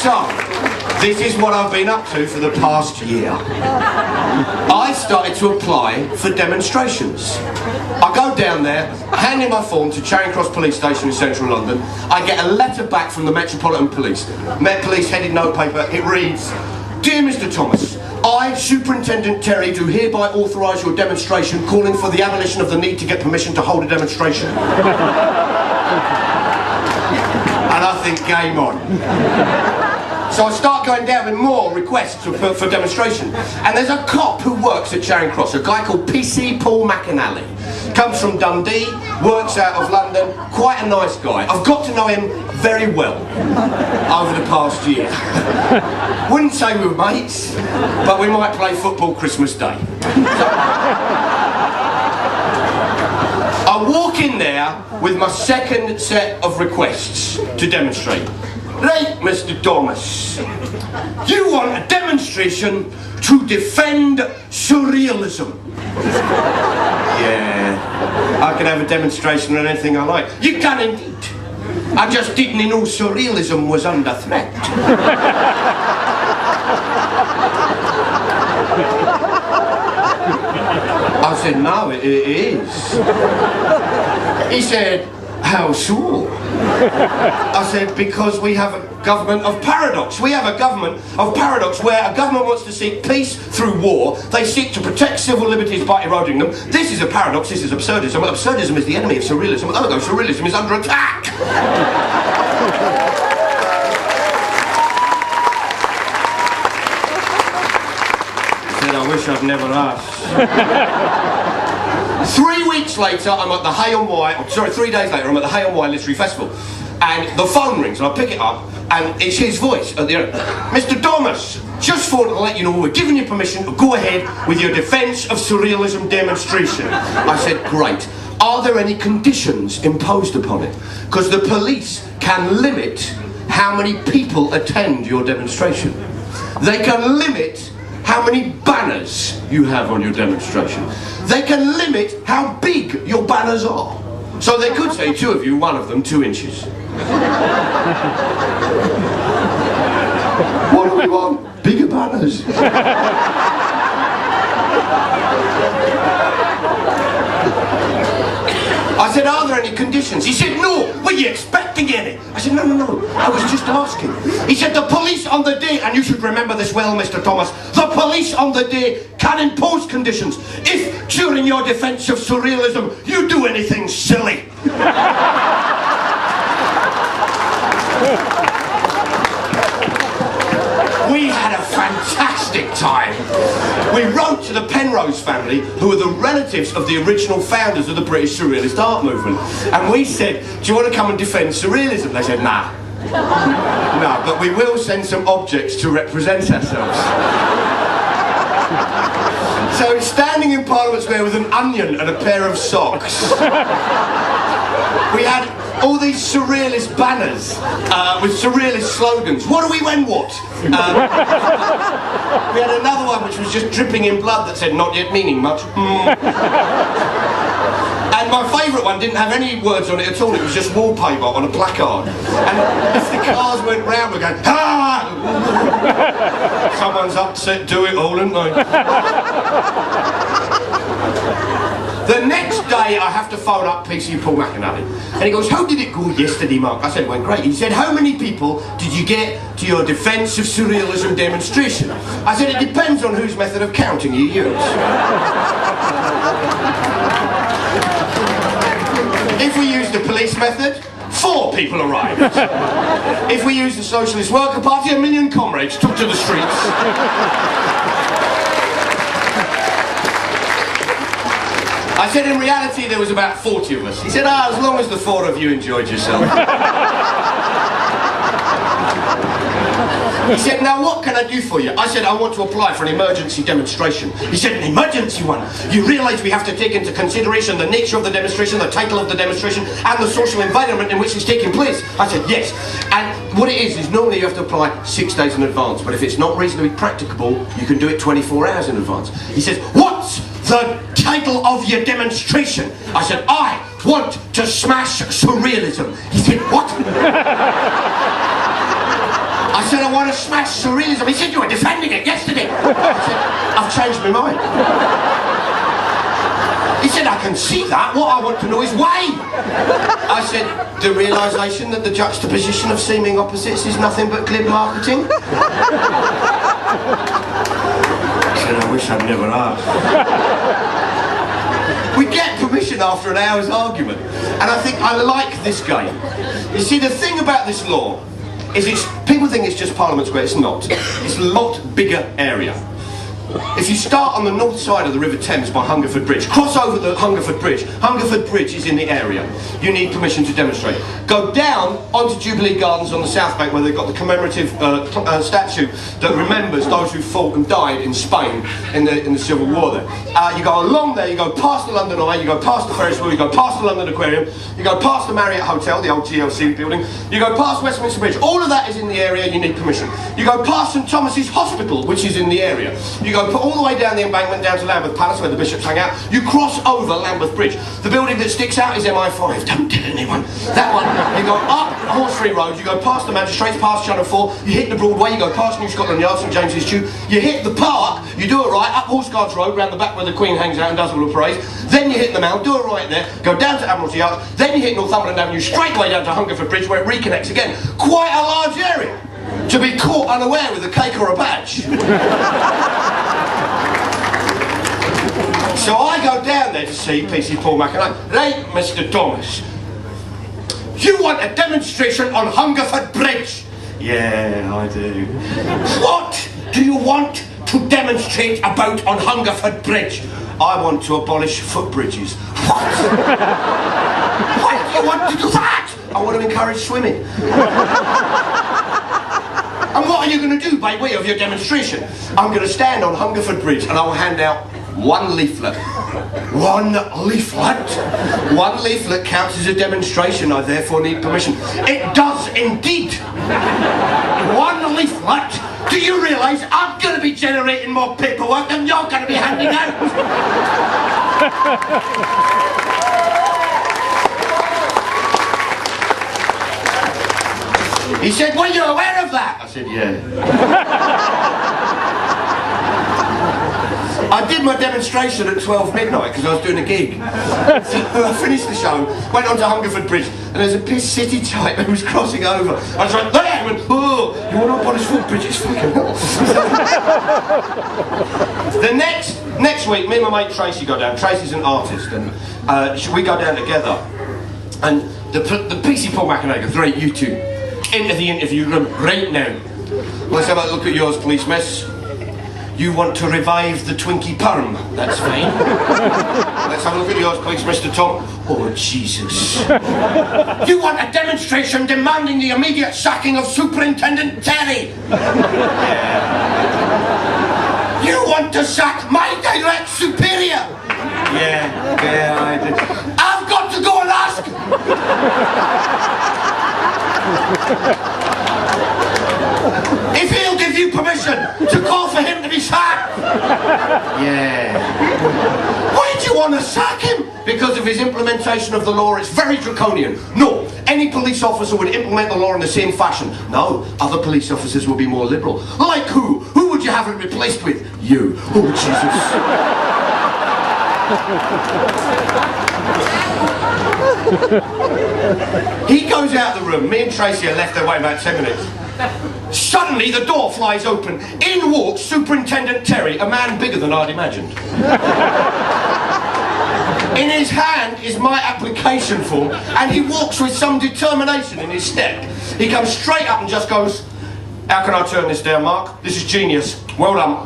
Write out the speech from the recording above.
So, this is what I've been up to for the past year. I started to apply for demonstrations. I go down there, hand in my form to Charing Cross Police Station in central London. I get a letter back from the Metropolitan Police. Met Police headed notepaper. It reads, "Dear Mr. Thomas, I, Superintendent Terry, do hereby authorise your demonstration calling for the abolition of the need to get permission to hold a demonstration." And I think, game on. So I start going down with more requests for demonstration. And there's a cop who works at Charing Cross, a guy called PC Paul McAnally. Comes from Dundee, works out of London, quite a nice guy. I've got to know him very well over the past year. Wouldn't say we were mates, but we might play football Christmas Day. I walk in there with my second set of requests to demonstrate. Right, Mr. Thomas, you want a demonstration to defend surrealism. Yeah, I can have a demonstration on anything I like. You can indeed. I just didn't know surrealism was under threat. I said, no, it is. He said, how so? I said, because we have a government of paradox. We have a government of paradox where a government wants to seek peace through war. They seek to protect civil liberties by eroding them. This is a paradox, this is absurdism. Absurdism is the enemy of surrealism. Ergo, surrealism is under attack. I said, I wish I'd never asked. 3 weeks later, I'm at the Hay-on-Wye, 3 days later, I'm at the Hay-on-Wye Literary Festival. And the phone rings, and I pick it up, and it's his voice at the end. Mr. Thomas, just thought to let you know we're giving you permission to go ahead with your defence of surrealism demonstration. I said, great. Are there any conditions imposed upon it? Because the police can limit how many people attend your demonstration. They can limit how many banners you have on your demonstration. They can limit how big your banners are. So they could say, 2 of you, 1 of them 2 inches. What do we want? Bigger banners. I said, are there any conditions? He said, no. Were you expecting any? I said, no. I was just asking. He said, the police on the day, and you should remember this well, Mr. Thomas, the police on the day can impose conditions if, during your defence of surrealism, you do anything silly. We had a fantastic time. We wrote to the Penrose family, who are the relatives of the original founders of the British Surrealist art movement. And we said, do you want to come and defend surrealism? They said, nah. No, but we will send some objects to represent ourselves. So standing in Parliament Square with an onion and a pair of socks, we had all these surrealist banners with surrealist slogans. What do we when what? We had another one which was just dripping in blood that said, not yet meaning much. And my favourite one didn't have any words on it at all. It was just wallpaper on a placard. And as the cars went round, we're going, ah! Someone's upset, do it all, aren't they? The next day I have to phone up PC Paul McAnally. And he goes, how did it go yesterday, Mark? I said, it went great. He said, how many people did you get to your defence of surrealism demonstration? I said, it depends on whose method of counting you use. If we use the police method, 4 people arrived. If we use the Socialist Worker Party, 1 million comrades took to the streets. I said, in reality, there was about 40 of us. He said, as long as the 4 of you enjoyed yourself. He said, now what can I do for you? I said, I want to apply for an emergency demonstration. He said, an emergency one? You realise we have to take into consideration the nature of the demonstration, the title of the demonstration, and the social environment in which it's taking place? I said, yes. And what it is normally you have to apply 6 days in advance, but if it's not reasonably practicable, you can do it 24 hours in advance. He says, what's the title of your demonstration? I said, I want to smash surrealism. He said, what? I said, I want to smash surrealism. He said, you were defending it yesterday. I said, I've changed my mind. He said, I can see that. What I want to know is why. I said, the realisation that the juxtaposition of seeming opposites is nothing but glib marketing. He said, I wish I'd never asked. We get permission after an hour's argument. And I think I like this game. You see, the thing about this law is people think it's just Parliament Square. It's not. It's a lot bigger area. If you start on the north side of the River Thames by Hungerford Bridge, cross over the Hungerford Bridge. Hungerford Bridge is in the area. You need permission to demonstrate. Go down onto Jubilee Gardens on the south bank where they've got the commemorative statue that remembers those who fought and died in Spain in the Civil War there. You go along there, you go past the London Eye, you go past the Ferris wheel, you go past the London Aquarium, you go past the Marriott Hotel, the old GLC building, you go past Westminster Bridge. All of that is in the area, you need permission. You go past St Thomas's Hospital, which is in the area. You go all the way down the embankment down to Lambeth Palace where the bishops hang out. You cross over Lambeth Bridge. The building that sticks out is MI5. Don't tell anyone. That one. You go up Horseferry Road, you go past the Magistrates, past Channel 4, you hit the Broadway, you go past New Scotland Yard, St James's Tube, you hit the park, you do it right, up Horse Guards Road, round the back where the Queen hangs out and does all the parades, then you hit the Mount, do it right there, go down to Admiralty Arch, then you hit Northumberland Avenue, straight away down to Hungerford Bridge where it reconnects again. Quite a large area to be caught unaware with a cake or a badge. So I go down there to see PC Paul McIntyre. Right, Mr. Thomas. You want a demonstration on Hungerford Bridge? Yeah, I do. What do you want to demonstrate about on Hungerford Bridge? I want to abolish footbridges. What? Why do you want to do that? I want to encourage swimming. And what are you going to do by way of your demonstration? I'm going to stand on Hungerford Bridge and I will hand out one leaflet. One leaflet? One leaflet counts as a demonstration. I therefore need permission. It does indeed. One leaflet? Do you realise I'm going to be generating more paperwork than you're going to be handing out? He said, were you aware of that? I said, yeah. I did my demonstration at 12 midnight because I was doing a gig. So I finished the show, went on to Hungerford Bridge, and there's a piss city type who was crossing over. I was like, there! I went, oh, you want to abolish footbridges? Fucking hell. The next week, me and my mate Tracy go down. Tracy's an artist, and we go down together. And the PC Paul McIntyre, right, you two, into the interview room right now. Let's have a look at yours, please, miss. You want to revive the Twinkie perm? That's fine. Let's have a look at yours, please, Mr. Tom. Oh, Jesus. You want a demonstration demanding the immediate sacking of Superintendent Terry? Yeah. You want to sack my direct superior? Yeah, I did. I've got to go and ask! If he'll give you permission to call for him to be sacked. Yeah. Why do you want to sack him? Because of his implementation of the law, it's very draconian. No, any police officer would implement the law in the same fashion. No, other police officers will be more liberal. Like who? Who would you have it replaced with? You. Oh, Jesus. He goes out the room. Me and Tracy are left away about 10 minutes. Suddenly the door flies open. In walks Superintendent Terry, a man bigger than I'd imagined. In his hand is my application form, and he walks with some determination in his step. He comes straight up and just goes, how can I turn this down, Mark? This is genius. Well done.